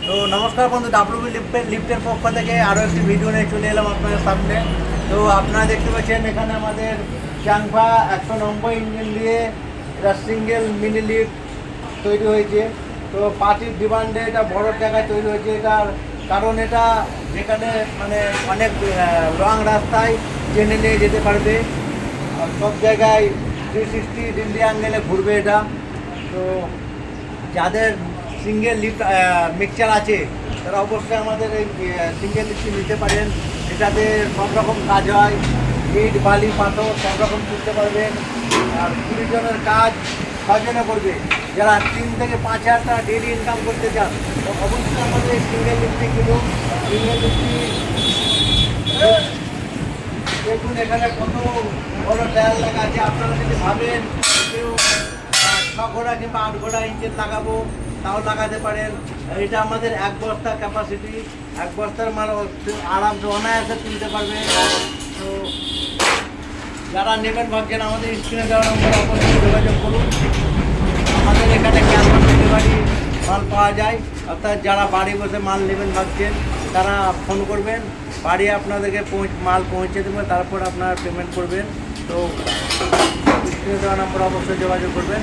তো নমস্কার বন্ধু, ডাব্লিউবি লিফটের পক্ষ থেকে আরও একটি ভিডিও নিয়ে চলে এলাম আপনাদের সামনে। তো আপনারা দেখতে পাচ্ছেন এখানে আমাদের চাংফা 190 ইঞ্জিন দিয়ে এটা সিঙ্গেল মিনি লিফট তৈরি হয়েছে। তো পার্টির ডিমান্ডে এটা বড় জায়গায় তৈরি হয়েছে। এটার কারণ এটা যেখানে মানে অনেক লং রাস্তায় টেনে নিয়ে যেতে পারবে, আর সব জায়গায় 360 ডিগ্রি অ্যাঙ্গেলে ঘুরবে এটা। তো যাদের সিঙ্গেল লিফট মিক্সচার আছে তারা অবশ্যই আমাদের এই সিঙ্গেল লিফটটি নিতে পারেন। এটাতে সব রকম কাজ হয়, ইট বালি পাথর সব রকম তুলতে পারবেন। আর 20 জনের কাজ 6 জনে করবে। যারা 3 থেকে 5 হাজার টাকা ডেলি ইনকাম করতে চান তো অবশ্যই আমাদের এই সিঙ্গেল লিফটটি কিনুন। সিঙ্গেল লিফটটি দেখুন এখানে কত বড় টায়ার লাগা আছে। আপনারা যদি ভাবেন কেউ 6 ঘোড়া কিংবা 8 ঘোড়া ইঞ্জিন লাগাবো তাও লাগাতে পারেন। এটা আমাদের 1 বস্তা ক্যাপাসিটি, 1 বস্তার মাল আরামসে অনায়াসে তুলতে পারবে। তো যারা নেবেন ভাবছেন আমাদের স্ক্রিনে দেওয়া নম্বরে অবশ্যই যোগাযোগ করুন। আমাদের এখানে ক্যাশ অন ডেলিভারি মাল পাওয়া যায়, অর্থাৎ যারা বাড়ি বসে মাল নেবেন ভাবছেন তারা ফোন করবেন, বাড়ি আপনাদেরকে মাল পৌঁছে দেবে, তারপর আপনারা পেমেন্ট করবেন। তো স্ক্রিনে দেওয়া নম্বরে অবশ্যই যোগাযোগ করবেন।